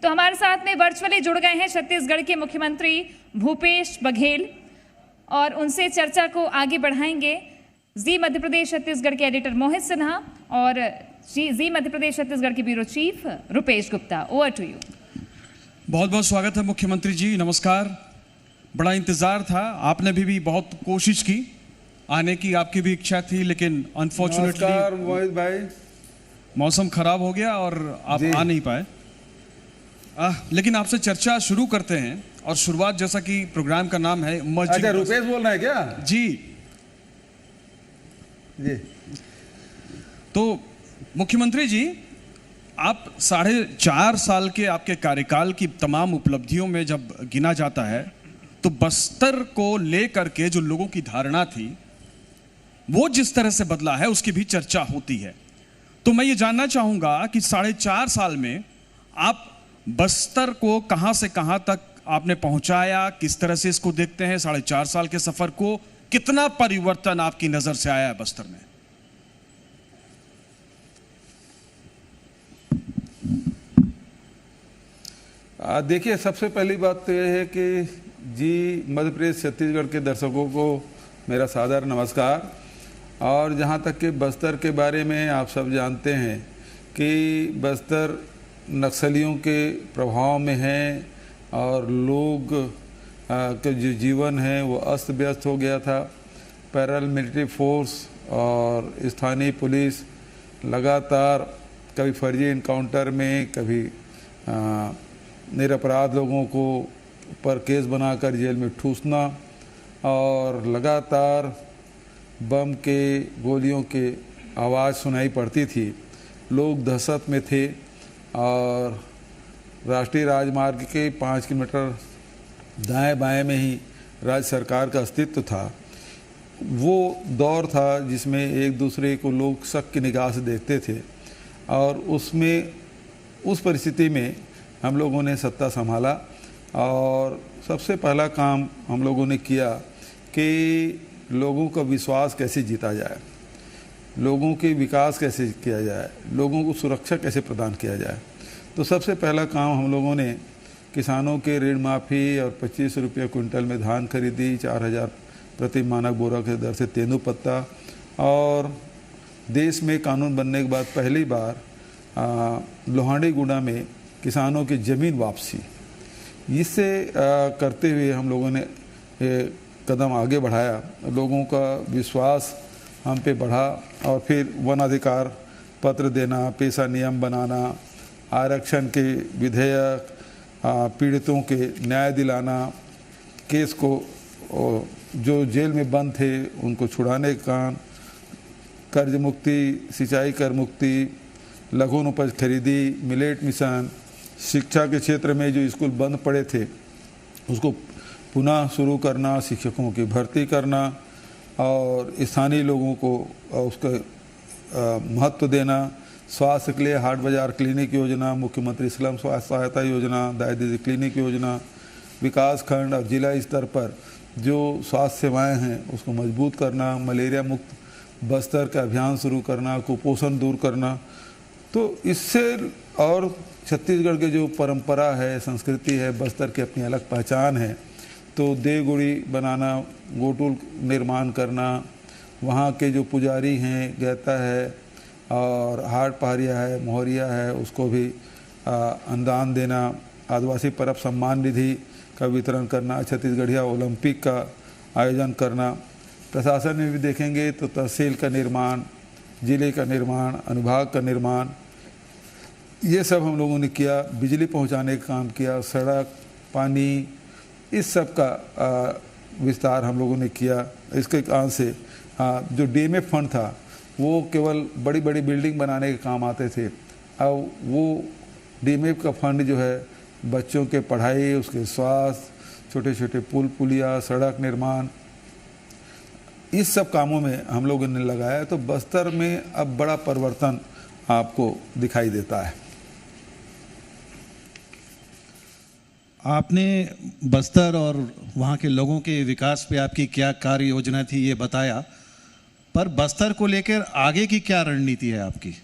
तो हमारे साथ में वर्चुअली जुड़ गए हैं छत्तीसगढ़ के मुख्यमंत्री भूपेश बघेल और उनसे चर्चा को आगे बढ़ाएंगे जी मध्य प्रदेश छत्तीसगढ़ के एडिटर मोहित सिन्हा और जी मध्य प्रदेश छत्तीसगढ़ के bureau chief Rupesh Gupta. Over to you. बहुत बहुत स्वागत है मुख्यमंत्री जी, नमस्कार। बड़ा इंतजार था, आपने भी बहुत कोशिश की आने की, आपकी भी इच्छा थी, लेकिन अनफॉर्चुनेटली मोहित भाई मौसम खराब हो गया और आप आ नहीं पाए। लेकिन आपसे चर्चा शुरू करते हैं और शुरुआत, जैसा कि प्रोग्राम का नाम है मस्जिद। अच्छा, रुपेश बोल रहे हैं क्या? जी जी। तो मुख्यमंत्री जी, आप 4.5 साल के आपके कार्यकाल की तमाम उपलब्धियों में जब गिना जाता है तो बस्तर को लेकर के जो लोगों की धारणा थी वो जिस तरह से बदला है उसकी भी चर्चा होती है। तो मैं ये जानना चाहूंगा कि 4.5 साल में आप बस्तर को कहां से कहां तक आपने पहुंचाया, किस तरह से इसको देखते हैं? 4.5 साल के सफर को कितना परिवर्तन आपकी नजर से आया है बस्तर में? देखिए, सबसे पहली बात तो यह है कि जी मध्य प्रदेश छत्तीसगढ़ के दर्शकों को मेरा सादर नमस्कार। और जहाँ तक कि बस्तर के बारे में आप सब जानते हैं कि बस्तर नक्सलियों के प्रभाव में है और लोग के जो जीवन है वो अस्त व्यस्त हो गया था। पैरल मिलिट्री फोर्स और स्थानीय पुलिस लगातार कभी फर्जी इनकाउंटर में, कभी निरपराध लोगों को पर केस बनाकर जेल में ठूसना और लगातार बम के गोलियों के आवाज़ सुनाई पड़ती थी। लोग दहशत में थे और राष्ट्रीय राजमार्ग के 5 किलोमीटर दाएं बाएं में ही राज्य सरकार का अस्तित्व था। वो दौर था जिसमें एक दूसरे को लोग शक की निगाह से देखते थे और उस परिस्थिति में हम लोगों ने सत्ता संभाला और सबसे पहला काम हम लोगों ने किया कि लोगों का विश्वास कैसे जीता जाए, लोगों के विकास कैसे किया जाए, लोगों को सुरक्षा कैसे प्रदान किया जाए। तो सबसे पहला काम हम लोगों ने किसानों के ऋण माफ़ी और 25 रुपये क्विंटल में धान खरीदी, 4000 प्रति मानक बोरा के दर से तेंदुपत्ता, और देश में कानून बनने के बाद पहली बार लोहांडीगुड़ा में किसानों की ज़मीन वापसी। इससे करते हुए हम लोगों ने कदम आगे बढ़ाया, लोगों का विश्वास हम पे बढ़ा। और फिर वन अधिकार पत्र देना, पेशा नियम बनाना, आरक्षण के विधेयक, पीड़ितों के न्याय दिलाना, केस को जो जेल में बंद थे उनको छुड़ाने का काम, कर्ज मुक्ति, सिंचाई कर मुक्ति, लघु उपज खरीदी, मिलेट मिशन, शिक्षा के क्षेत्र में जो स्कूल बंद पड़े थे उसको पुनः शुरू करना, शिक्षकों की भर्ती करना और स्थानीय लोगों को उसका महत्व देना, स्वास्थ्य के लिए हाट बाजार क्लिनिक योजना, मुख्यमंत्री स्लम स्वास्थ्य सहायता योजना, दाई दीदी क्लिनिक योजना, विकास खंड और जिला स्तर पर जो स्वास्थ्य सेवाएं हैं उसको मजबूत करना, मलेरिया मुक्त बस्तर का अभियान शुरू करना, कुपोषण दूर करना। तो इससे और छत्तीसगढ़ के जो परंपरा है, संस्कृति है, बस्तर की अपनी अलग पहचान है। तो देवगुड़ी बनाना, गोटुल निर्माण करना, वहाँ के जो पुजारी हैं, गैता है और हाट पहाड़िया है, मोहरिया है, उसको भी अनुदान देना, आदिवासी परब सम्मान निधि का वितरण करना, छत्तीसगढ़िया ओलंपिक का आयोजन करना। प्रशासन में भी देखेंगे तो तहसील का निर्माण, जिले का निर्माण, अनुभाग का निर्माण, ये सब हम लोगों ने किया। बिजली पहुंचाने का काम किया, सड़क, पानी, इस सब का विस्तार हम लोगों ने किया। इसके कारण से जो डीएमएफ फंड था वो केवल बड़ी बड़ी बिल्डिंग बनाने के काम आते थे। अब वो डीएमएफ का फंड जो है बच्चों के पढ़ाई, उसके स्वास्थ्य, छोटे छोटे पुल पुलिया, सड़क निर्माण, इस सब कामों में हम लोगों ने लगाया। तो बस्तर में अब बड़ा परिवर्तन आपको दिखाई देता है। आपने बस्तर और वहाँ के लोगों के विकास पे आपकी क्या कार्य योजना थी ये बताया, पर बस्तर को लेकर आगे की क्या रणनीति है आपकी?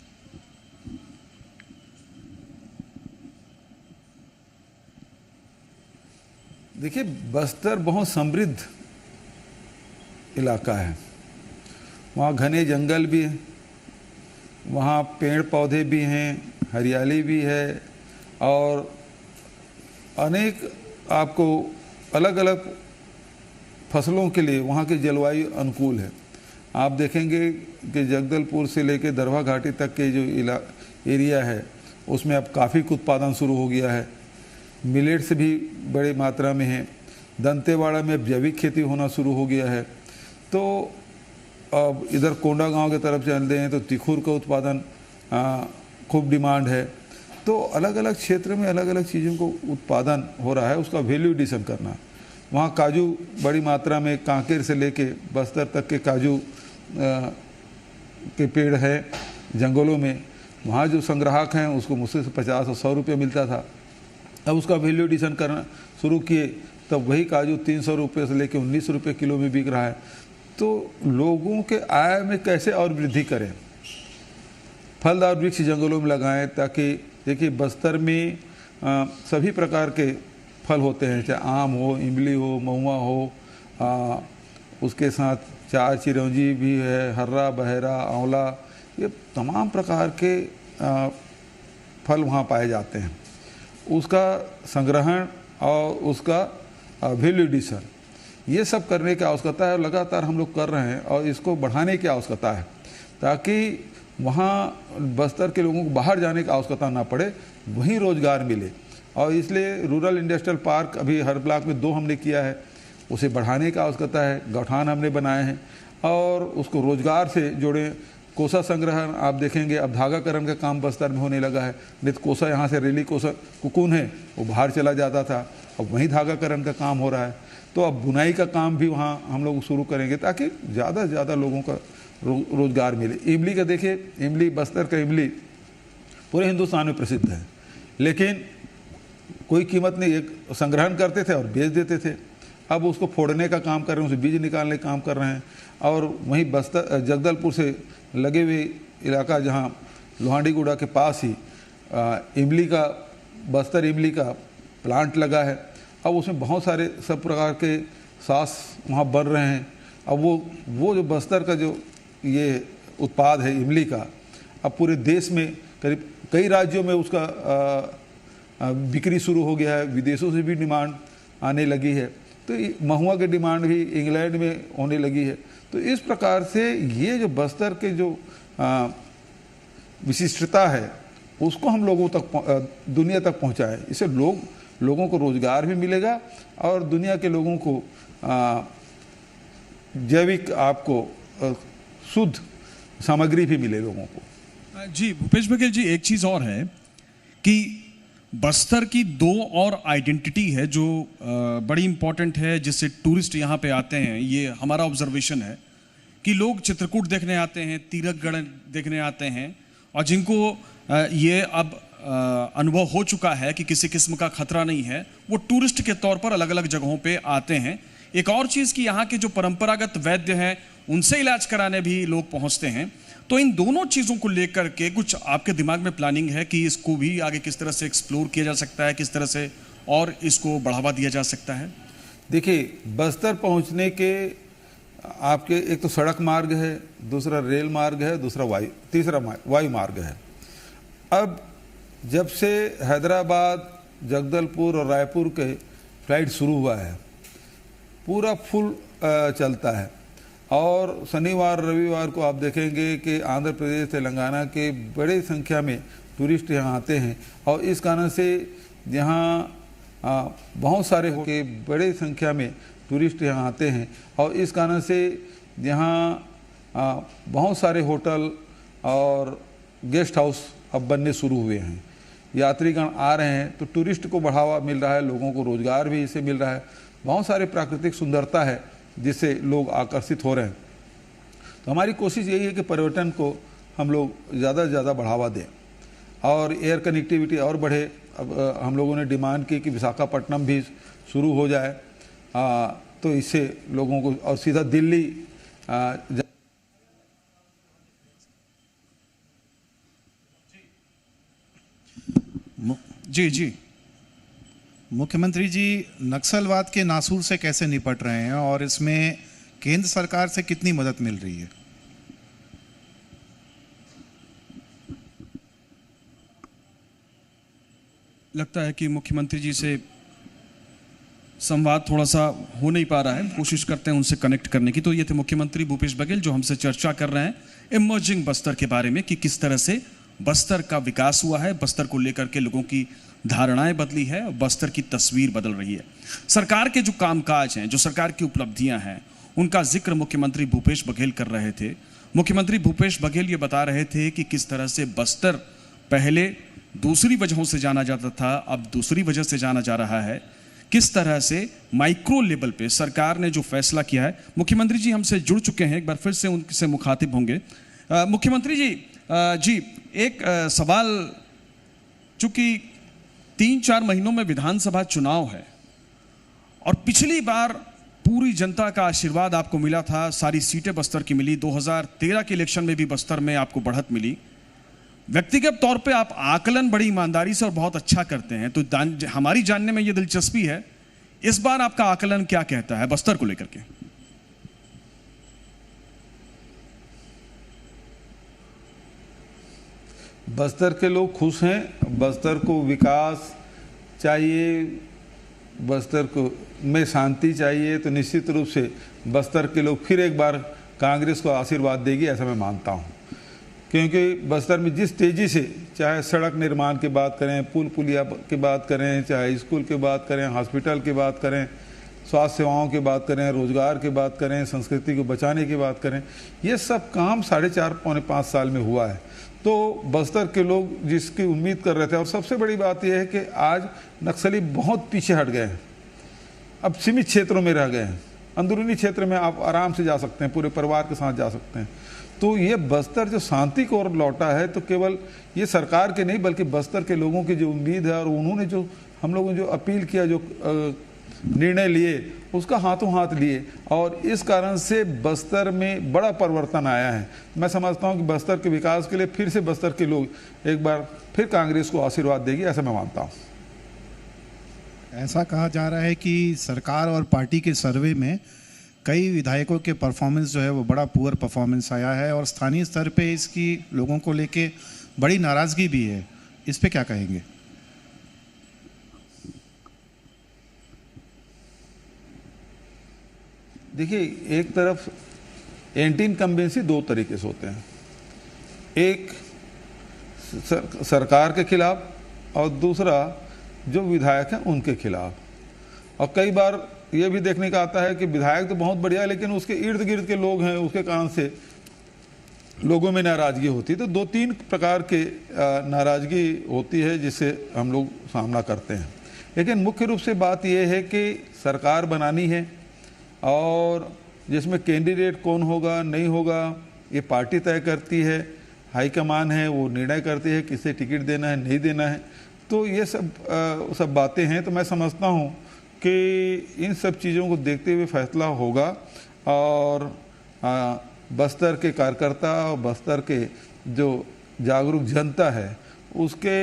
देखिए, बस्तर बहुत समृद्ध इलाका है। वहाँ घने जंगल भी हैं, वहाँ पेड़ पौधे भी हैं, हरियाली भी है, और अनेक आपको अलग अलग फसलों के लिए वहाँ की जलवायु अनुकूल है। आप देखेंगे कि जगदलपुर से लेकर दरभा घाटी तक के जो एरिया है उसमें अब काफ़ी उत्पादन शुरू हो गया है। मिलेट्स भी बड़ी मात्रा में है। दंतेवाड़ा में अब जैविक खेती होना शुरू हो गया है। तो अब इधर कोंडा गांव की तरफ चलते हैं तो तिखुर का उत्पादन खूब डिमांड है। तो अलग अलग क्षेत्र में अलग अलग चीज़ों को उत्पादन हो रहा है, उसका वैल्यू एडिशन करना। वहाँ काजू बड़ी मात्रा में, कांकेर से लेके बस्तर तक के काजू के पेड़ हैं जंगलों में। वहाँ जो संग्राहक हैं उसको मुझसे 50 और 100 रुपये मिलता था। अब उसका वैल्यू एडिशन करना शुरू किए, तब वही काजू 300 रुपये से लेके 19 रुपये किलो में बिक रहा है। तो लोगों के आय में कैसे और वृद्धि करें? फलदार वृक्ष जंगलों में लगाएं, ताकि देखिए बस्तर में सभी प्रकार के फल होते हैं, चाहे आम हो, इमली हो, महुआ हो, उसके साथ चार चिरौंजी भी है, हर्रा, बहेरा, आंवला, ये तमाम प्रकार के फल वहाँ पाए जाते हैं। उसका संग्रहण और उसका वैल्यू एडिशन, ये सब करने की आवश्यकता है। लगातार हम लोग कर रहे हैं और इसको बढ़ाने की आवश्यकता है, ताकि वहाँ बस्तर के लोगों को बाहर जाने की आवश्यकता ना पड़े, वहीं रोज़गार मिले। और इसलिए रूरल इंडस्ट्रियल पार्क अभी हर ब्लॉक में 2 हमने किया है, उसे बढ़ाने की आवश्यकता है। गौठान हमने बनाए हैं और उसको रोज़गार से जोड़ें। कोसा संग्रहण आप देखेंगे, अब धागाकरण का काम बस्तर में होने लगा है। नहीं तो कोसा यहाँ से रेली कोसा कुकून है वो बाहर चला जाता था, अब वहीं धागाकरण का काम हो रहा है। तो अब बुनाई का काम भी वहाँ हम लोग शुरू करेंगे, ताकि ज़्यादा से ज़्यादा लोगों का रोज़गार मिले। इमली का देखिए, इमली, बस्तर का इमली पूरे हिंदुस्तान में प्रसिद्ध है, लेकिन कोई कीमत नहीं, एक संग्रहण करते थे और बेच देते थे। अब उसको फोड़ने का काम कर रहे हैं, उसे बीज निकालने का काम कर रहे हैं। और वहीं बस्तर जगदलपुर से लगे हुए इलाका जहाँ लोहांडीगुड़ा के पास ही इमली का, बस्तर इमली का प्लांट लगा है। अब उसमें बहुत सारे सब प्रकार के सास वहाँ बन रहे हैं। अब वो जो बस्तर का जो ये उत्पाद है इमली का, अब पूरे देश में करीब कई राज्यों में उसका बिक्री शुरू हो गया है। विदेशों से भी डिमांड आने लगी है। तो महुआ की डिमांड भी इंग्लैंड में होने लगी है। तो इस प्रकार से ये जो बस्तर के जो विशिष्टता है उसको हम लोगों तक, दुनिया तक पहुंचाएं। इससे लोगों को रोज़गार भी मिलेगा और दुनिया के लोगों को जैविक, आपको शुद्ध सामग्री भी मिले लोगों को। जी भूपेश बघेल जी, एक चीज़ और है कि बस्तर की 2 और आइडेंटिटी है जो बड़ी इंपॉर्टेंट है, जिससे टूरिस्ट यहाँ पे आते हैं। ये हमारा ऑब्जर्वेशन है कि लोग चित्रकूट देखने आते हैं, तीरथगढ़ देखने आते हैं, और जिनको ये अब अनुभव हो चुका है कि किसी किस्म का खतरा नहीं है, वो टूरिस्ट के तौर पर अलग अलग जगहों पे आते हैं। एक और चीज़ कि यहाँ के जो परंपरागत वैद्य हैं उनसे इलाज कराने भी लोग पहुँचते हैं। तो इन दोनों चीज़ों को लेकर के कुछ आपके दिमाग में प्लानिंग है कि इसको भी आगे किस तरह से एक्सप्लोर किया जा सकता है, किस तरह से और इसको बढ़ावा दिया जा सकता है? देखिए, बस्तर पहुंचने के आपके एक तो सड़क मार्ग है, दूसरा रेल मार्ग है, तीसरा वायु मार्ग है। अब जब से हैदराबाद, जगदलपुर और रायपुर के फ्लाइट शुरू हुआ है, पूरा फुल चलता है। और शनिवार रविवार को आप देखेंगे कि आंध्र प्रदेश, तेलंगाना के बड़े संख्या में टूरिस्ट यहाँ आते हैं। और इस कारण से यहाँ बहुत सारे के बड़े संख्या में टूरिस्ट यहाँ आते हैं। और इस कारण से यहाँ बहुत सारे होटल और गेस्ट हाउस अब बनने शुरू हुए हैं। यात्रीगण आ रहे हैं तो टूरिस्ट को बढ़ावा मिल रहा है, लोगों को रोज़गार भी इससे मिल रहा है। बहुत सारे प्राकृतिक सुंदरता है जिससे लोग आकर्षित हो रहे हैं। तो हमारी कोशिश यही है कि पर्यटन को हम लोग ज़्यादा से ज़्यादा बढ़ावा दें और एयर कनेक्टिविटी और बढ़े। अब हम लोगों ने डिमांड की कि विशाखापट्टनम भी शुरू हो जाए, तो इससे लोगों को और सीधा दिल्ली जी जी मुख्यमंत्री जी नक्सलवाद के नासूर से कैसे निपट रहे हैं और इसमें केंद्र सरकार से कितनी मदद मिल रही है? लगता है कि मुख्यमंत्री जी से संवाद थोड़ा सा हो नहीं पा रहा है, कोशिश करते हैं उनसे कनेक्ट करने की। तो ये थे मुख्यमंत्री भूपेश बघेल जो हमसे चर्चा कर रहे हैं इमर्जिंग बस्तर के बारे में कि किस तरह से बस्तर का विकास हुआ है, बस्तर को लेकर के लोगों की धारणाएं बदली है और बस्तर की तस्वीर बदल रही है। सरकार के जो कामकाज हैं, जो सरकार की उपलब्धियां हैं, उनका जिक्र मुख्यमंत्री भूपेश बघेल कर रहे थे। मुख्यमंत्री भूपेश बघेल ये बता रहे थे कि किस तरह से बस्तर पहले दूसरी वजहों से जाना जाता था, अब दूसरी वजह से जाना जा रहा है। किस तरह से माइक्रो लेवल पे सरकार ने जो फैसला किया है। मुख्यमंत्री जी हमसे जुड़ चुके हैं, एक बार फिर से उनसे मुखातिब होंगे। मुख्यमंत्री जी एक सवाल, चूंकि 3-4 महीनों में विधानसभा चुनाव है और पिछली बार पूरी जनता का आशीर्वाद आपको मिला था, सारी सीटें बस्तर की मिली, 2013 के इलेक्शन में भी बस्तर में आपको बढ़त मिली। व्यक्तिगत तौर पे आप आकलन बड़ी ईमानदारी से और बहुत अच्छा करते हैं, तो हमारी जानने में ये दिलचस्पी है इस बार आपका आकलन क्या कहता है बस्तर को लेकर के? बस्तर के लोग खुश हैं। बस्तर को विकास चाहिए, बस्तर को में शांति चाहिए, तो निश्चित रूप से बस्तर के लोग फिर एक बार कांग्रेस को आशीर्वाद देगी, ऐसा मैं मानता हूं। क्योंकि बस्तर में जिस तेज़ी से, चाहे सड़क निर्माण की बात करें, पुल पुलिया की बात करें, चाहे स्कूल की बात करें, हॉस्पिटल की बात करें, स्वास्थ्य सेवाओं की बात करें, रोजगार की बात करें, संस्कृति को बचाने की बात करें, ये सब काम 4.5-5 साल में हुआ है। तो बस्तर के लोग जिसकी उम्मीद कर रहे थे, और सबसे बड़ी बात यह है कि आज नक्सली बहुत पीछे हट गए हैं, अब सीमित क्षेत्रों में रह गए हैं। अंदरूनी क्षेत्र में आप आराम से जा सकते हैं, पूरे परिवार के साथ जा सकते हैं। तो ये बस्तर जो शांति की ओर लौटा है, तो केवल ये सरकार के नहीं बल्कि बस्तर के लोगों की जो उम्मीद है और उन्होंने जो हम लोगों ने जो अपील किया, जो निर्णय लिए, उसका हाथों हाथ लिए, और इस कारण से बस्तर में बड़ा परिवर्तन आया है। मैं समझता हूं कि बस्तर के विकास के लिए फिर से बस्तर के लोग एक बार फिर कांग्रेस को आशीर्वाद देगी, ऐसा मैं मानता हूँ। ऐसा कहा जा रहा है कि सरकार और पार्टी के सर्वे में कई विधायकों के परफॉर्मेंस जो है वो बड़ा पुअर परफॉर्मेंस आया है और स्थानीय स्तर पे इसकी लोगों को लेके बड़ी नाराज़गी भी है। इस पे क्या कहेंगे? देखिए, एक तरफ एंटी इनकम्बेंसी 2 तरीके से होते हैं, एक सरकार के खिलाफ और दूसरा जो विधायक हैं उनके खिलाफ। और कई बार ये भी देखने का आता है कि विधायक तो बहुत बढ़िया है, लेकिन उसके इर्द गिर्द के लोग हैं, उसके कारण से लोगों में नाराज़गी होती है। तो 2-3 प्रकार के नाराज़गी होती है जिससे हम लोग सामना करते हैं। लेकिन मुख्य रूप से बात यह है कि सरकार बनानी है और जिसमें कैंडिडेट कौन होगा नहीं होगा ये पार्टी तय करती है, हाईकमान है वो निर्णय करती है किसे टिकट देना है नहीं देना है। तो ये सब बातें हैं। तो मैं समझता हूँ कि इन सब चीज़ों को देखते हुए फैसला होगा और बस्तर के कार्यकर्ता और बस्तर के जो जागरूक जनता है उसके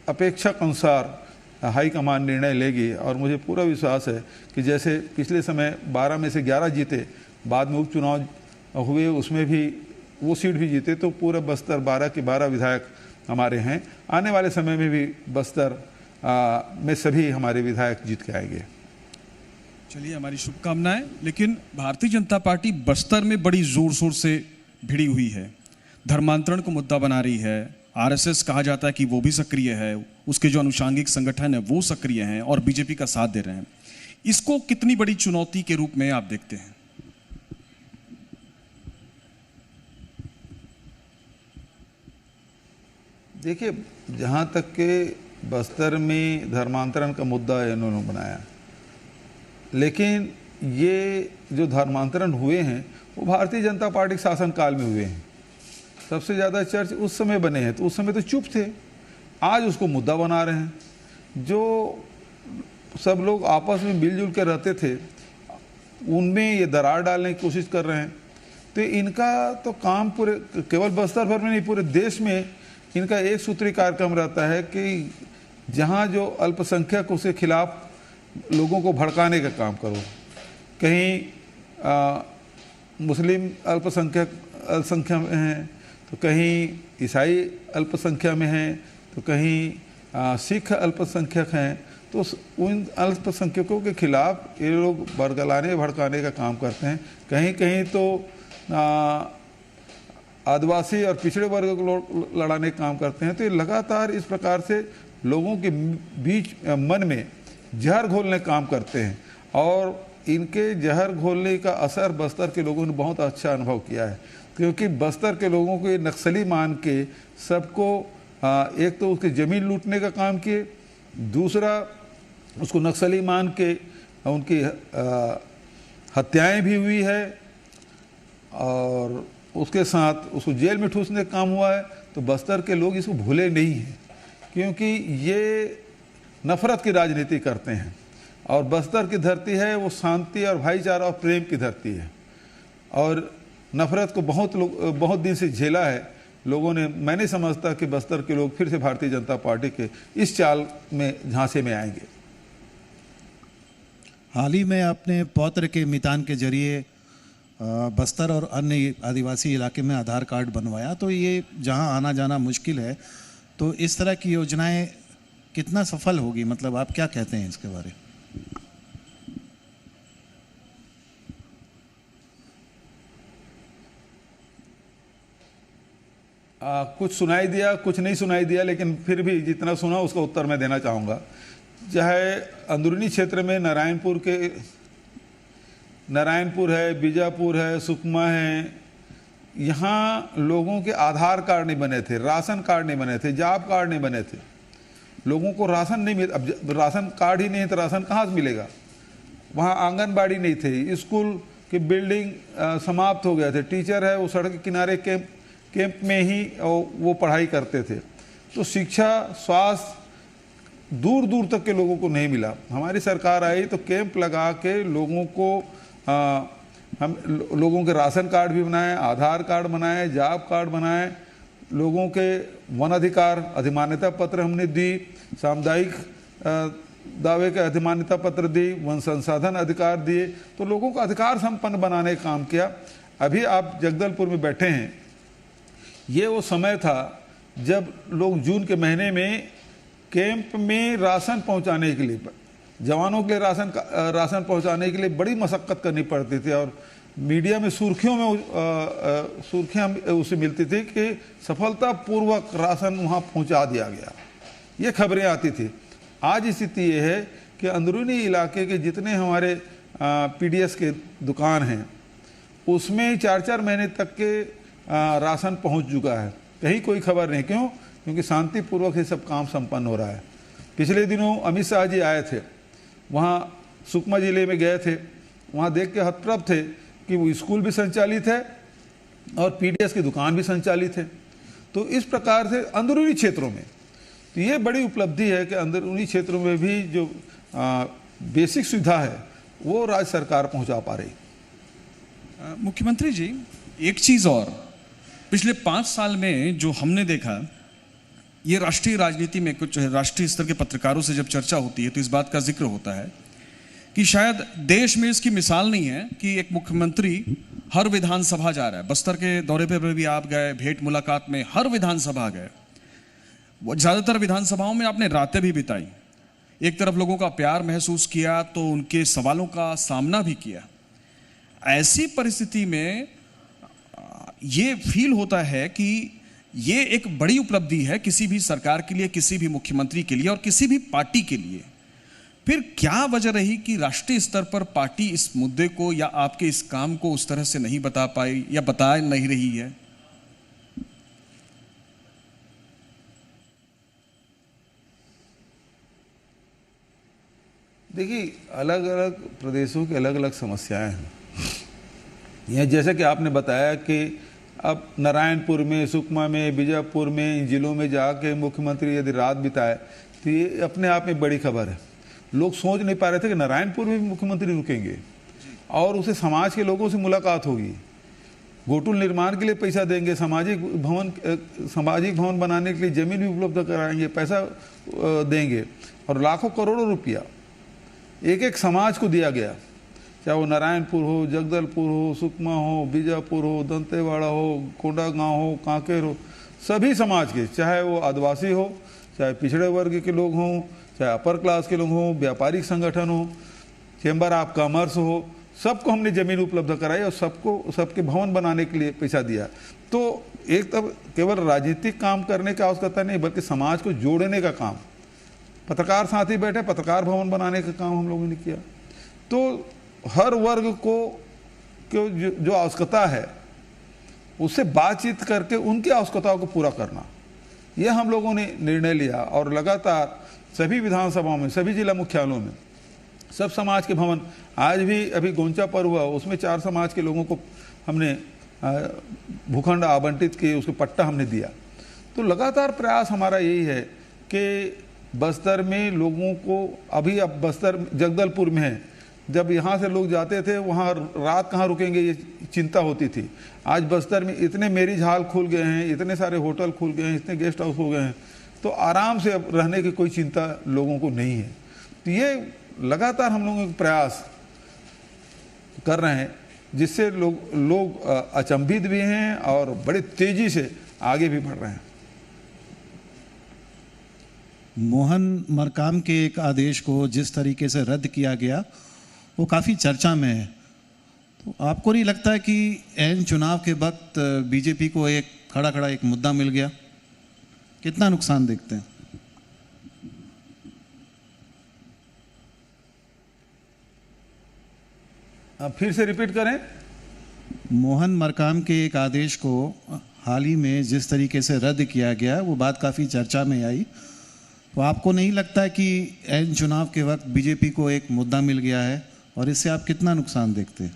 अपेक्षा के अनुसार हाईकमान निर्णय लेगी। और मुझे पूरा विश्वास है कि जैसे पिछले समय 12 में से 11 जीते, बाद में उपचुनाव हुए उसमें भी वो सीट भी जीते, तो पूरा बस्तर 12 के 12 विधायक हमारे हैं। आने वाले समय में भी बस्तर में सभी हमारे विधायक जीत के आएंगे। चलिए, हमारी शुभकामनाएं। लेकिन भारतीय जनता पार्टी बस्तर में बड़ी जोर शोर से भिड़ी हुई है, धर्मांतरण को मुद्दा बना रही है। आरएसएस कहा जाता है कि वो भी सक्रिय है, उसके जो अनुषांगिक संगठन है वो सक्रिय हैं और बीजेपी का साथ दे रहे हैं। इसको कितनी बड़ी चुनौती के रूप में आप देखते हैं? देखिए, जहाँ तक के बस्तर में धर्मांतरण का मुद्दा इन्होंने बनाया, लेकिन ये जो धर्मांतरण हुए हैं वो भारतीय जनता पार्टी के शासनकाल में हुए हैं। सबसे ज़्यादा चर्च उस समय बने हैं, तो उस समय तो चुप थे, आज उसको मुद्दा बना रहे हैं। जो सब लोग आपस में मिलजुल कर रहते थे उनमें ये दरार डालने की कोशिश कर रहे हैं। तो इनका तो काम पूरे केवल बस्तर भर में नहीं पूरे देश में इनका एक सूत्री कार्यक्रम रहता है कि जहाँ जो अल्पसंख्यक उसके खिलाफ लोगों को भड़काने का काम करो। कहीं मुस्लिम अल्पसंख्या में हैं, तो कहीं ईसाई अल्पसंख्या में हैं, तो कहीं सिख अल्पसंख्यक हैं। तो उन अल्पसंख्यकों के खिलाफ ये लोग बरगलाने भड़काने का काम करते हैं। कहीं कहीं तो आदिवासी और पिछड़े वर्ग को लड़ाने का काम करते हैं। तो ये लगातार इस प्रकार से लोगों के बीच मन में जहर घोलने का काम करते हैं, और इनके जहर घोलने का असर बस्तर के लोगों ने बहुत अच्छा अनुभव किया है। क्योंकि बस्तर के लोगों को ये नक्सली मान के सबको एक तो उसकी ज़मीन लूटने का काम किए, दूसरा उसको नक्सली मान के उनकी हत्याएं भी हुई है, और उसके साथ उसको जेल में ठूसने का काम हुआ है। तो बस्तर के लोग इसको भूले नहीं हैं, क्योंकि ये नफ़रत की राजनीति करते हैं, और बस्तर की धरती है वो शांति और भाईचारा और प्रेम की धरती है। और नफ़रत को बहुत दिन से झेला है लोगों ने। मैं नहीं समझता कि बस्तर के लोग फिर से भारतीय जनता पार्टी के इस चाल में झांसे में आएंगे। हाल ही में आपने पौत्र के मितान के जरिए बस्तर और अन्य आदिवासी इलाके में आधार कार्ड बनवाया, तो ये जहां आना जाना मुश्किल है, तो इस तरह की योजनाएं कितना सफल होगी, मतलब आप क्या कहते हैं इसके बारे में? कुछ सुनाई दिया, कुछ नहीं सुनाई दिया, लेकिन फिर भी जितना सुना उसका उत्तर मैं देना चाहूँगा। चाहे अंदरूनी क्षेत्र में नारायणपुर है, बीजापुर है, सुकमा है, यहाँ लोगों के आधार कार्ड नहीं बने थे, राशन कार्ड नहीं बने थे, जॉब कार्ड नहीं बने थे। लोगों को राशन नहीं मिल, अब राशन कार्ड ही नहीं है तो राशन कहाँ से मिलेगा। वहाँ आंगनबाड़ी नहीं थे, स्कूल की बिल्डिंग समाप्त हो गए थे, टीचर है वो सड़क के किनारे कैंप में ही वो पढ़ाई करते थे। तो शिक्षा, स्वास्थ्य दूर दूर तक के लोगों को नहीं मिला। हमारी सरकार आई तो कैंप लगा के लोगों को हम लोगों के राशन कार्ड भी बनाए, आधार कार्ड बनाए, जॉब कार्ड बनाए, लोगों के वन अधिकार अधिमान्यता पत्र हमने दी, सामुदायिक दावे के अधिमान्यता पत्र दी, वन संसाधन अधिकार दिए। तो लोगों को अधिकार संपन्न बनाने का काम किया। अभी आप जगदलपुर में बैठे हैं, ये वो समय था जब लोग जून के महीने में कैंप में राशन पहुंचाने के लिए, जवानों के लिए राशन पहुंचाने के लिए बड़ी मशक्क़त करनी पड़ती थी, और मीडिया में सुर्खियाँ उसे मिलती थी कि सफलतापूर्वक राशन वहाँ पहुँचा दिया गया, ये खबरें आती थी। आज स्थिति ये है कि अंदरूनी इलाके के जितने हमारे पीडीएस के दुकान हैं उसमें 4-4 महीने तक के राशन पहुंच चुका है, कहीं कोई खबर नहीं। क्यों? क्योंकि शांतिपूर्वक ये सब काम संपन्न हो रहा है। पिछले दिनों अमित शाह जी आए थे, वहाँ सुकमा जिले में गए थे, वहाँ देख के हतप्रभ थे कि वो स्कूल भी संचालित है और पीडीएस की दुकान भी संचालित है। तो इस प्रकार से अंदरूनी क्षेत्रों में, तो ये बड़ी उपलब्धि है कि अंदरूनी क्षेत्रों में भी जो बेसिक सुविधा है वो राज्य सरकार पहुँचा पा रही। मुख्यमंत्री जी, एक चीज़ और, पिछले 5 साल में जो हमने देखा, ये राष्ट्रीय राजनीति में कुछ राष्ट्रीय स्तर के पत्रकारों से जब चर्चा होती है तो इस बात का जिक्र होता है कि शायद देश में इसकी मिसाल नहीं है कि एक मुख्यमंत्री हर विधानसभा जा रहा है। बस्तर के दौरे पे भी आप गए, भेंट मुलाकात में हर विधानसभा गए, वो ज़्यादातर विधानसभाओं में आपने रातें भी बिताई, एक तरफ लोगों का प्यार महसूस किया तो उनके सवालों का सामना भी किया। ऐसी परिस्थिति में ये फील होता है कि ये एक बड़ी उपलब्धि है किसी भी सरकार के लिए, किसी भी मुख्यमंत्री के लिए और किसी भी पार्टी के लिए। फिर क्या वजह रही कि राष्ट्रीय स्तर पर पार्टी इस मुद्दे को या आपके इस काम को उस तरह से नहीं बता पाई या बता नहीं रही है? देखिए, अलग अलग प्रदेशों की अलग अलग समस्याएं हैं। यह जैसा कि आपने बताया कि अब नारायणपुर में, सुकमा में, बीजापुर में, इन जिलों में जाके मुख्यमंत्री यदि रात बिताए तो ये अपने आप में बड़ी खबर है। लोग सोच नहीं पा रहे थे कि नारायणपुर में भी मुख्यमंत्री रुकेंगे और उसे समाज के लोगों से मुलाकात होगी। घोटुल निर्माण के लिए पैसा देंगे, सामाजिक भवन बनाने के लिए ज़मीन भी उपलब्ध कराएंगे, पैसा देंगे, और लाखों करोड़ों रुपया एक एक समाज को दिया गया, चाहे वो नारायणपुर हो, जगदलपुर हो, सुकमा हो, बीजापुर हो, दंतेवाड़ा हो, कोंडागांव हो, कांकेर हो, सभी समाज के, चाहे वो आदिवासी हो, चाहे पिछड़े वर्ग के लोग हों, चाहे अपर क्लास के लोग हों, व्यापारिक संगठन हो, चैम्बर ऑफ कॉमर्स हो, सबको हमने ज़मीन उपलब्ध कराई और सबके भवन बनाने के लिए पैसा दिया। तो एक तब केवल राजनीतिक काम करने की आवश्यकता नहीं, बल्कि समाज को जोड़ने का काम, पत्रकार साथी बैठे, पत्रकार भवन बनाने का काम हम लोगों ने किया। तो हर वर्ग को जो आवश्यकता है उससे बातचीत करके उनकी आवश्यकताओं को पूरा करना, यह हम लोगों ने निर्णय लिया। और लगातार सभी विधानसभाओं में, सभी जिला मुख्यालयों में सब समाज के भवन, आज भी अभी गोंचा पर्व हुआ, उसमें 4 समाज के लोगों को हमने भूखंड आवंटित किए, उसको पट्टा हमने दिया। तो लगातार प्रयास हमारा यही है कि बस्तर में लोगों को, अभी अब बस्तर जगदलपुर में है, जब यहाँ से लोग जाते थे वहाँ रात कहाँ रुकेंगे ये चिंता होती थी। आज बस्तर में इतने मैरिज हॉल खुल गए हैं, इतने सारे होटल खुल गए हैं, इतने गेस्ट हाउस हो गए हैं, तो आराम से अब रहने की कोई चिंता लोगों को नहीं है। तो ये लगातार हम लोगों के प्रयास कर रहे हैं, जिससे लोग अचंभित भी हैं और बड़े तेजी से आगे भी बढ़ रहे हैं। मोहन मरकाम के एक आदेश को जिस तरीके से रद्द किया गया वो काफ़ी चर्चा में है। तो आपको नहीं लगता है कि एन चुनाव के वक्त बीजेपी को एक खड़ा एक मुद्दा मिल गया? कितना नुकसान देखते हैं? आप फिर से रिपीट करें। मोहन मरकाम के एक आदेश को हाल ही में जिस तरीके से रद्द किया गया वो बात काफ़ी चर्चा में आई। तो आपको नहीं लगता है कि एन चुनाव के वक्त बीजेपी को एक मुद्दा मिल गया है और इससे आप कितना नुकसान देखते हैं?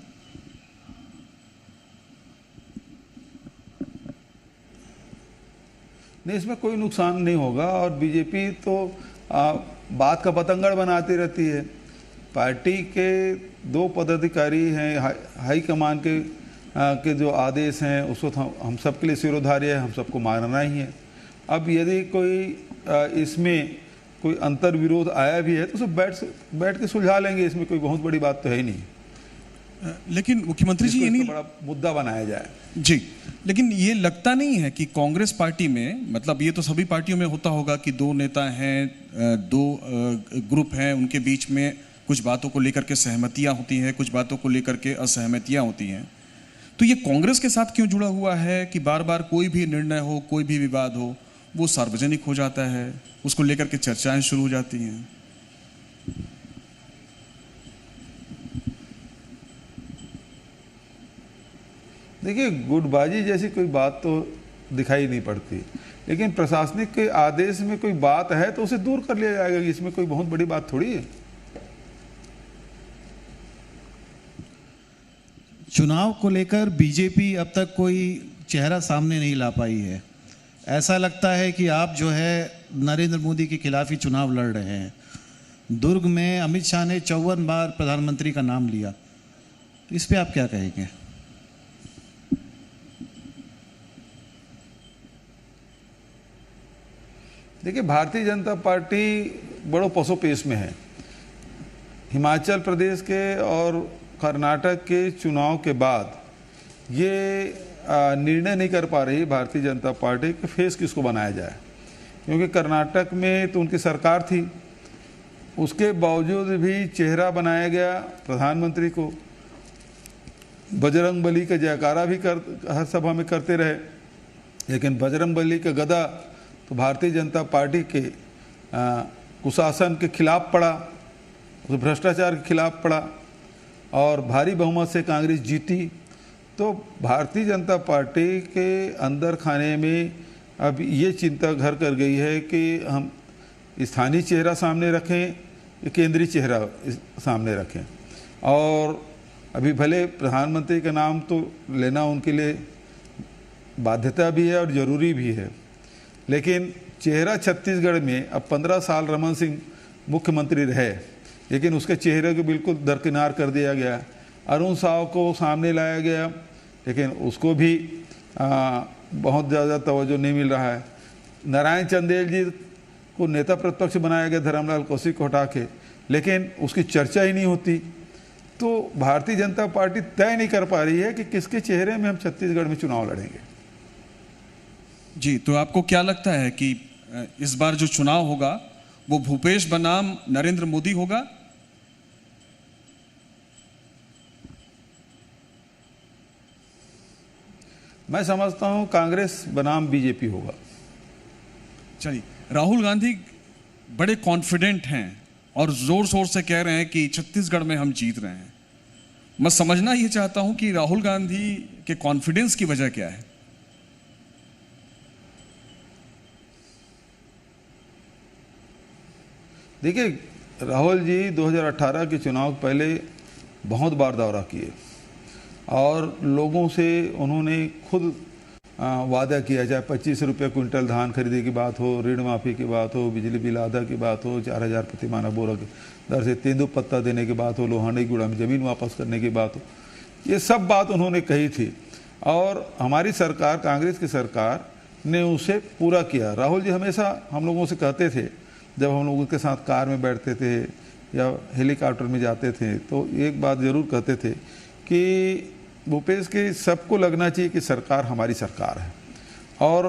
नहीं, इसमें कोई नुकसान नहीं होगा। और बीजेपी तो बात का बतंगड़ बनाती रहती है। पार्टी के 2 पदाधिकारी हैं, हाई कमान के जो आदेश हैं उसको हम सब के लिए सिरोधार्य है, हम सबको मानना ही है। अब यदि कोई इसमें कोई अंतर विरोध आया भी है तो सब बैठ के सुलझा लेंगे, इसमें कोई बहुत बड़ी बात तो है ही नहीं। लेकिन मुख्यमंत्री जी, ये नहीं बड़ा मुद्दा बनाया जाए जी, लेकिन ये लगता नहीं है कि कांग्रेस पार्टी में, मतलब ये तो सभी पार्टियों में होता होगा कि 2 नेता हैं, 2 ग्रुप हैं, उनके बीच में कुछ बातों को लेकर के सहमतियां होती हैं, कुछ बातों को लेकर के असहमतियां होती हैं। तो ये कांग्रेस के साथ क्यों जुड़ा हुआ है कि बार बार कोई भी निर्णय हो, कोई भी विवाद हो, वो सार्वजनिक हो जाता है, उसको लेकर के चर्चाएं शुरू हो जाती हैं? देखिए, गुटबाजी जैसी कोई बात तो दिखाई नहीं पड़ती, लेकिन प्रशासनिक के आदेश में कोई बात है तो उसे दूर कर लिया जाएगा, इसमें कोई बहुत बड़ी बात थोड़ी है। चुनाव को लेकर बीजेपी अब तक कोई चेहरा सामने नहीं ला पाई है। ऐसा लगता है कि आप जो है नरेंद्र मोदी के खिलाफ ही चुनाव लड़ रहे हैं। दुर्ग में अमित शाह ने 54 बार प्रधानमंत्री का नाम लिया, तो इस पे आप क्या कहेंगे? देखिए, भारतीय जनता पार्टी बड़ो पसोपेश में है। हिमाचल प्रदेश के और कर्नाटक के चुनाव के बाद ये निर्णय नहीं कर पा रही भारतीय जनता पार्टी कि फेस किसको बनाया जाए, क्योंकि कर्नाटक में तो उनकी सरकार थी, उसके बावजूद भी चेहरा बनाया गया प्रधानमंत्री को। बजरंग बली का जयकारा भी हर सभा में करते रहे, लेकिन बजरंग बली का गदा तो भारतीय जनता पार्टी के कुशासन के खिलाफ पड़ा, उस भ्रष्टाचार के खिलाफ पड़ा और भारी बहुमत से कांग्रेस जीती। तो भारतीय जनता पार्टी के अंदर खाने में अब ये चिंता घर कर गई है कि हम स्थानीय चेहरा सामने रखें, केंद्रीय चेहरा सामने रखें। और अभी भले प्रधानमंत्री का नाम तो लेना उनके लिए बाध्यता भी है और ज़रूरी भी है, लेकिन चेहरा छत्तीसगढ़ में अब 15 साल रमन सिंह मुख्यमंत्री रहे, लेकिन उसके चेहरे को बिल्कुल दरकिनार कर दिया गया। अरुण साव को सामने लाया गया, लेकिन उसको भी बहुत ज़्यादा तवज्जो नहीं मिल रहा है। नारायण चंदेल जी को नेता प्रतिपक्ष बनाया गया धर्मलाल कौशिक को हटा के, लेकिन उसकी चर्चा ही नहीं होती। तो भारतीय जनता पार्टी तय नहीं कर पा रही है कि किसके चेहरे में हम छत्तीसगढ़ में चुनाव लड़ेंगे। जी, तो आपको क्या लगता है कि इस बार जो चुनाव होगा वो भूपेश बनाम नरेंद्र मोदी होगा? मैं समझता हूं कांग्रेस बनाम बीजेपी होगा। चलिए, राहुल गांधी बड़े कॉन्फिडेंट हैं और जोर शोर से कह रहे हैं कि छत्तीसगढ़ में हम जीत रहे हैं। मैं समझना ये चाहता हूं कि राहुल गांधी के कॉन्फिडेंस की वजह क्या है? देखिए, राहुल जी 2018 के चुनाव पहले बहुत बार दौरा किए और लोगों से उन्होंने खुद वादा किया, चाहे 25 रुपये क्विंटल धान खरीदे की बात हो, ऋण माफ़ी की बात हो, बिजली बिल आधा की बात हो, 4000 प्रति माह बोरा की दर से तेंदुपत्ता देने की बात हो, लोहांडी गुड़ा में ज़मीन वापस करने की बात हो, ये सब बात उन्होंने कही थी और हमारी सरकार, कांग्रेस की सरकार ने उसे पूरा किया। राहुल जी हमेशा हम लोगों से कहते थे, जब हम लोग उनके साथ कार में बैठते थे या हेलीकॉप्टर में जाते थे, तो एक बात ज़रूर कहते थे कि भूपेश के सबको लगना चाहिए कि सरकार हमारी सरकार है। और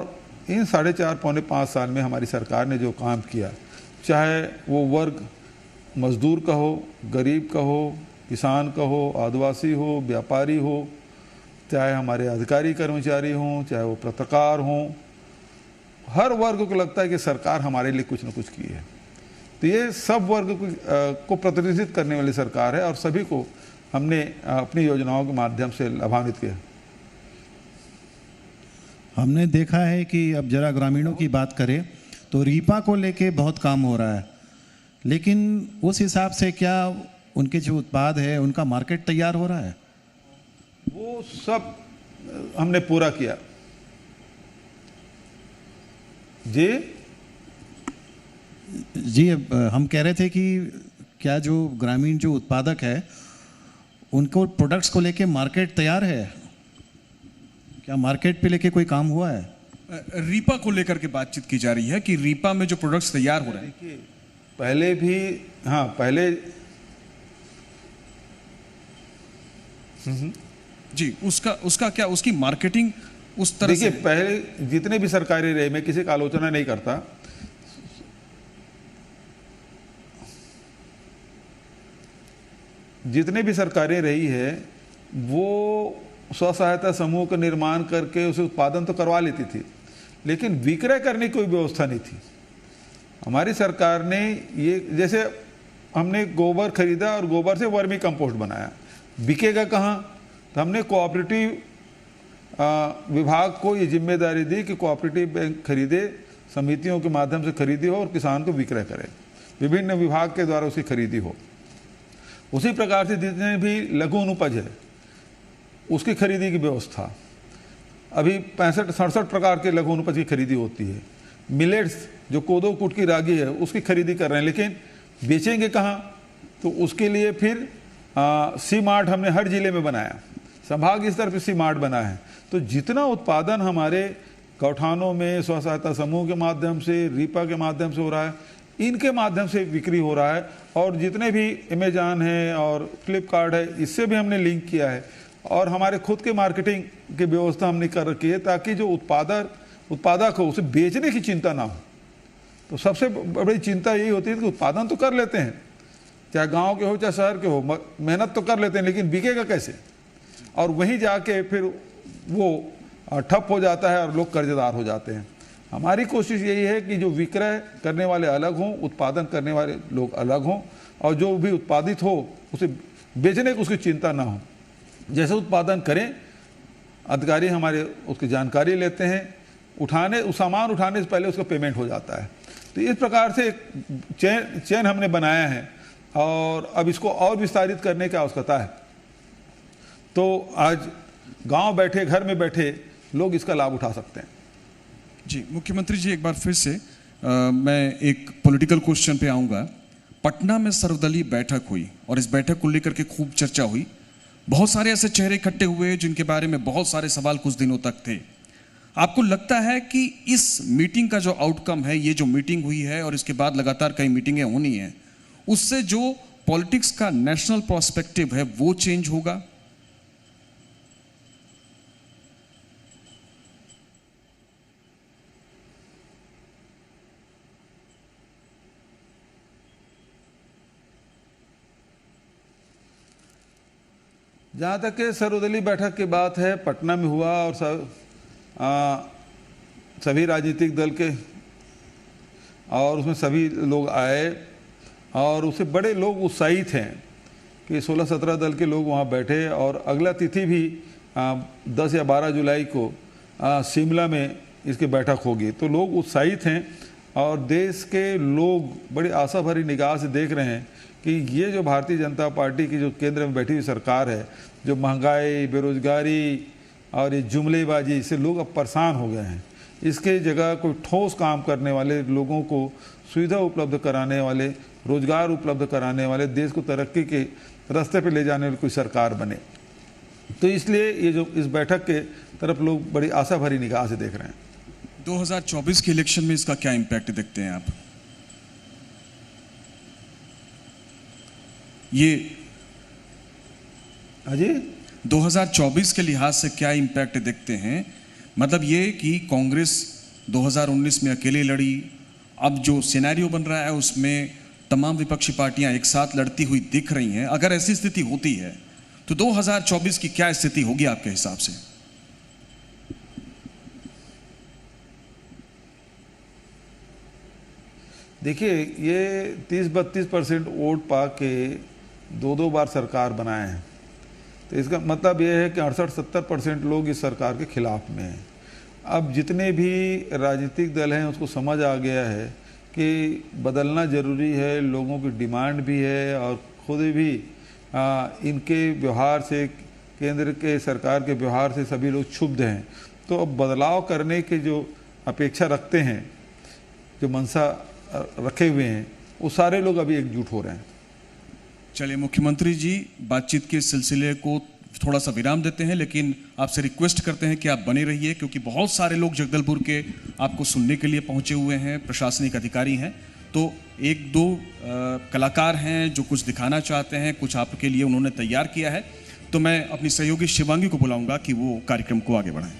इन 4.5 पौने 5 साल में हमारी सरकार ने जो काम किया, चाहे वो वर्ग मजदूर का हो, गरीब का हो, किसान का हो, आदिवासी हो, व्यापारी हो, चाहे हमारे अधिकारी कर्मचारी हों, चाहे वो पत्रकार हों, हर वर्ग को लगता है कि सरकार हमारे लिए कुछ न कुछ की है। तो ये सब वर्ग को प्रतिनिधित्व करने वाली सरकार है और सभी को हमने अपनी योजनाओं के माध्यम से लाभान्वित किया। हमने देखा है कि अब जरा ग्रामीणों की बात करें तो रीपा को लेके बहुत काम हो रहा है, लेकिन उस हिसाब से क्या उनके जो उत्पाद है उनका मार्केट तैयार हो रहा है? वो सब हमने पूरा किया जी। जी, हम कह रहे थे कि क्या जो ग्रामीण जो उत्पादक है उनको प्रोडक्ट्स को लेके मार्केट तैयार है? क्या मार्केट पे लेके कोई काम हुआ है? रीपा को लेकर के बातचीत की जा रही है कि रीपा में जो प्रोडक्ट्स तैयार हो रहे हैं, पहले भी, हाँ पहले जी, उसका क्या, उसकी मार्केटिंग उस तरह देखिए, से? पहले जितने भी सरकारी रहे, मैं किसी का आलोचना नहीं करता, जितने भी सरकारें रही है वो स्व सहायता समूह का निर्माण करके उसे उत्पादन तो करवा लेती थी, लेकिन विक्रय करने की कोई व्यवस्था नहीं थी। हमारी सरकार ने ये, जैसे हमने गोबर खरीदा और गोबर से वर्मी कंपोस्ट बनाया, बिकेगा कहाँ? तो हमने कोऑपरेटिव विभाग को ये जिम्मेदारी दी कि कोऑपरेटिव बैंक खरीदे, समितियों के माध्यम से खरीदी हो और किसान को विक्रय करे, विभिन्न विभाग के द्वारा उसकी खरीदी हो। उसी प्रकार से जितने भी लघु अनुपज है उसकी खरीदी की व्यवस्था, अभी 65-67 प्रकार के लघु अनुपज की खरीदी होती है। मिलेट्स जो कोदो कूट की रागी है उसकी खरीदी कर रहे हैं, लेकिन बेचेंगे कहाँ? तो उसके लिए फिर सी मार्ट हमने हर जिले में बनाया, संभाग स्तर पर सी मार्ट बना है। तो जितना उत्पादन हमारे गौठानों में स्व सहायता समूह के माध्यम से, रीपा के माध्यम से हो रहा है, इनके माध्यम से बिक्री हो रहा है। और जितने भी अमेजॉन है और फ्लिपकार्ट है, इससे भी हमने लिंक किया है और हमारे खुद के मार्केटिंग की व्यवस्था हमने कर रखी है, ताकि जो उत्पादक हो उसे बेचने की चिंता ना हो। तो सबसे बड़ी चिंता यही होती है कि उत्पादन तो कर लेते हैं, चाहे गांव के हो चाहे शहर के हो, मेहनत तो कर लेते हैं, लेकिन बिकेगा कैसे? और वहीं जाके फिर वो ठप हो जाता है और लोग कर्जदार हो जाते हैं। हमारी कोशिश यही है कि जो विक्रय करने वाले अलग हों, उत्पादन करने वाले लोग अलग हों, और जो भी उत्पादित हो उसे बेचने की उसकी चिंता ना हो। जैसे उत्पादन करें, अधिकारी हमारे उसकी जानकारी लेते हैं, उस सामान उठाने से पहले उसका पेमेंट हो जाता है। तो इस प्रकार से एक चेन हमने बनाया है और अब इसको और विस्तारित करने की आवश्यकता है। तो आज गांव बैठे, घर में बैठे लोग इसका लाभ उठा सकते हैं। जी, मुख्यमंत्री जी, एक बार फिर से मैं एक पॉलिटिकल क्वेश्चन पे आऊंगा। पटना में सर्वदलीय बैठक हुई और इस बैठक को लेकर के खूब चर्चा हुई। बहुत सारे ऐसे चेहरे इकट्ठे हुए जिनके बारे में बहुत सारे सवाल कुछ दिनों तक थे। आपको लगता है कि इस मीटिंग का जो आउटकम है, ये जो मीटिंग हुई है और इसके बाद लगातार कई मीटिंगें होनी हैं, उससे जो पॉलिटिक्स का नेशनल पर्सपेक्टिव है वो चेंज होगा? जहाँ तक कि सर्वदलीय बैठक की बात है, पटना में हुआ और सभी राजनीतिक दल के और उसमें सभी लोग आए और उससे बड़े लोग उत्साहित हैं कि 16-17 दल के लोग वहाँ बैठे। और अगला तिथि भी 10 या 12 जुलाई को शिमला में इसकी बैठक होगी। तो लोग उत्साहित हैं और देश के लोग बड़ी आशा भरी निगाह से देख रहे हैं कि ये जो भारतीय जनता पार्टी की जो केंद्र में बैठी हुई सरकार है, जो महंगाई, बेरोजगारी और ये जुमलेबाजी से लोग अब परेशान हो गए हैं, इसके जगह कोई ठोस काम करने वाले, लोगों को सुविधा उपलब्ध कराने वाले, रोजगार उपलब्ध कराने वाले, देश को तरक्की के रास्ते पे ले जाने वाली कोई सरकार बने। तो इसलिए ये जो इस बैठक के तरफ लोग बड़ी आशा भरी निगाह से देख रहे हैं। 2024 के इलेक्शन में इसका क्या इम्पैक्ट देखते हैं आप? ये अजी 2024 के लिहाज से क्या इम्पैक्ट देखते हैं? मतलब ये कि कांग्रेस 2019 में अकेले लड़ी, अब जो सिनेरियो बन रहा है उसमें तमाम विपक्षी पार्टियां एक साथ लड़ती हुई दिख रही हैं। अगर ऐसी स्थिति होती है तो 2024 की क्या स्थिति होगी आपके हिसाब से? देखिए, ये 30-32% वोट पा के 2 बार सरकार बनाए हैं, तो इसका मतलब ये है कि 68-70% लोग इस सरकार के खिलाफ में हैं। अब जितने भी राजनीतिक दल हैं उसको समझ आ गया है कि बदलना ज़रूरी है, लोगों की डिमांड भी है और खुद भी इनके व्यवहार से, केंद्र के सरकार के व्यवहार से सभी लोग क्षुब्ध हैं। तो अब बदलाव करने के जो अपेक्षा रखते हैं, जो मंशा रखे हुए हैं, वो सारे लोग अभी एकजुट हो रहे हैं। चलिए मुख्यमंत्री जी, बातचीत के सिलसिले को थोड़ा सा विराम देते हैं, लेकिन आपसे रिक्वेस्ट करते हैं कि आप बने रहिए, क्योंकि बहुत सारे लोग जगदलपुर के आपको सुनने के लिए पहुंचे हुए हैं, प्रशासनिक अधिकारी हैं। तो 1-2 कलाकार हैं जो कुछ दिखाना चाहते हैं, कुछ आपके लिए उन्होंने तैयार किया है। तो मैं अपनी सहयोगी शिवांगी को बुलाऊंगा कि वो कार्यक्रम को आगे बढ़ाएं।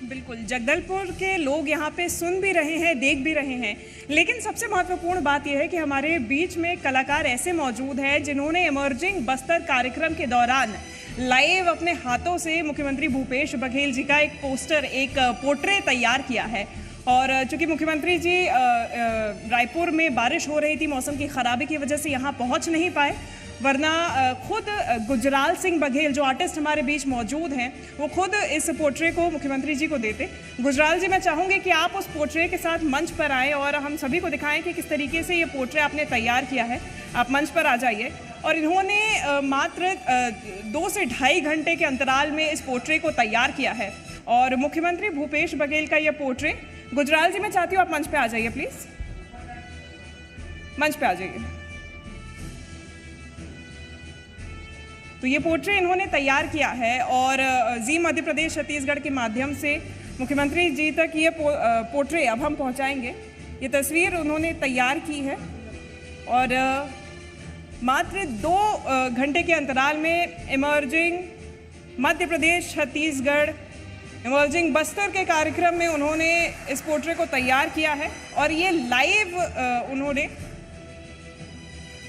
बिल्कुल, जगदलपुर के लोग यहाँ पे सुन भी रहे हैं, देख भी रहे हैं, लेकिन सबसे महत्वपूर्ण बात यह है कि हमारे बीच में कलाकार ऐसे मौजूद हैं जिन्होंने इमर्जिंग बस्तर कार्यक्रम के दौरान लाइव अपने हाथों से मुख्यमंत्री भूपेश बघेल जी का एक पोस्टर, एक पोर्ट्रे तैयार किया है। और चूंकि मुख्यमंत्री जी रायपुर में बारिश हो रही थी, मौसम की खराबी की वजह से यहाँ पहुँच नहीं पाए, वरना खुद गुजराल सिंह बघेल जो आर्टिस्ट हमारे बीच मौजूद हैं, वो खुद इस पोर्ट्रे को मुख्यमंत्री जी को देते। गुजराल जी, मैं चाहूँगी कि आप उस पोर्ट्रे के साथ मंच पर आएँ और हम सभी को दिखाएं कि किस तरीके से ये पोर्ट्रे आपने तैयार किया है। आप मंच पर आ जाइए। और इन्होंने मात्र 2 से ढाई घंटे के अंतराल में इस पोर्ट्रे को तैयार किया है। और मुख्यमंत्री भूपेश बघेल का ये पोर्ट्रे, गुजराल जी मैं चाहती हूँ आप मंच पे आ जाइए, प्लीज़ मंच पे आ जाइए। तो ये पोर्ट्रे इन्होंने तैयार किया है और जी मध्य प्रदेश छत्तीसगढ़ के माध्यम से मुख्यमंत्री जी तक ये पोर्ट्रे अब हम पहुंचाएंगे। ये तस्वीर उन्होंने तैयार की है और मात्र 2 घंटे के अंतराल में इमर्जिंग मध्य प्रदेश छत्तीसगढ़, इमर्जिंग बस्तर के कार्यक्रम में उन्होंने इस पोर्ट्रे को तैयार किया है। और ये लाइव उन्होंने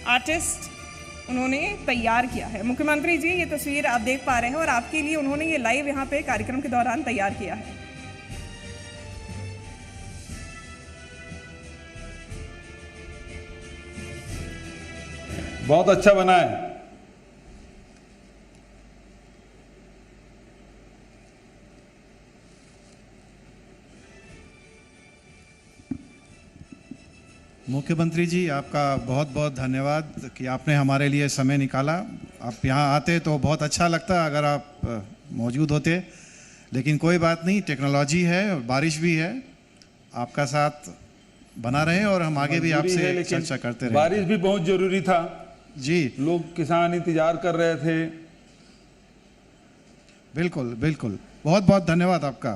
आर्टिस्ट उन्होंने तैयार किया है। मुख्यमंत्री जी, ये तस्वीर आप देख पा रहे हैं और आपके लिए उन्होंने ये लाइव यहाँ पे कार्यक्रम के दौरान तैयार किया है। बहुत अच्छा बना है। मुख्यमंत्री जी, आपका बहुत बहुत धन्यवाद कि आपने हमारे लिए समय निकाला। आप यहाँ आते तो बहुत अच्छा लगता अगर आप मौजूद होते, लेकिन कोई बात नहीं, टेक्नोलॉजी है, बारिश भी है, आपका साथ बना रहे और हम आगे भी आपसे चर्चा करते रहे। बारिश भी बहुत जरूरी था जी, लोग किसान इंतजार कर रहे थे बिल्कुल बिल्कुल, बहुत बहुत धन्यवाद आपका।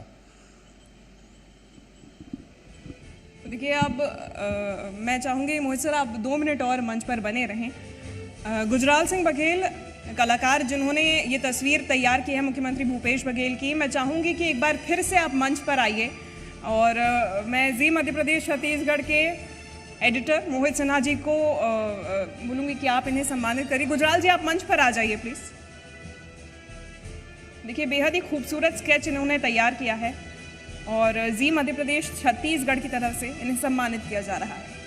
देखिए अब मैं चाहूँगी मोहित सर आप 2 मिनट और मंच पर बने रहें। गुजराल सिंह बघेल कलाकार जिन्होंने ये तस्वीर तैयार की है मुख्यमंत्री भूपेश बघेल की, मैं चाहूँगी कि एक बार फिर से आप मंच पर आइए और मैं जी मध्य प्रदेश छत्तीसगढ़ के एडिटर मोहित सिन्हा जी को बोलूँगी कि आप इन्हें सम्मानित करिए। गुजराल जी आप मंच पर आ जाइए प्लीज़। देखिए बेहद ही खूबसूरत स्केच इन्होंने तैयार किया है और जी मध्य प्रदेश छत्तीसगढ़ की तरफ से इन्हें सम्मानित किया जा रहा है।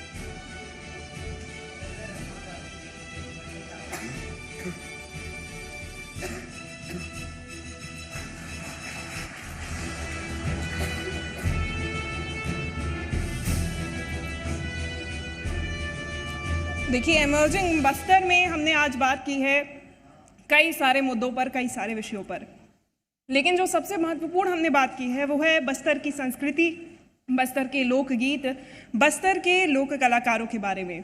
देखिए इमर्जिंग बस्तर में हमने आज बात की है कई सारे मुद्दों पर, कई सारे विषयों पर, लेकिन जो सबसे महत्वपूर्ण हमने बात की है वो है बस्तर की संस्कृति, बस्तर के लोकगीत, बस्तर के लोक कलाकारों के बारे में।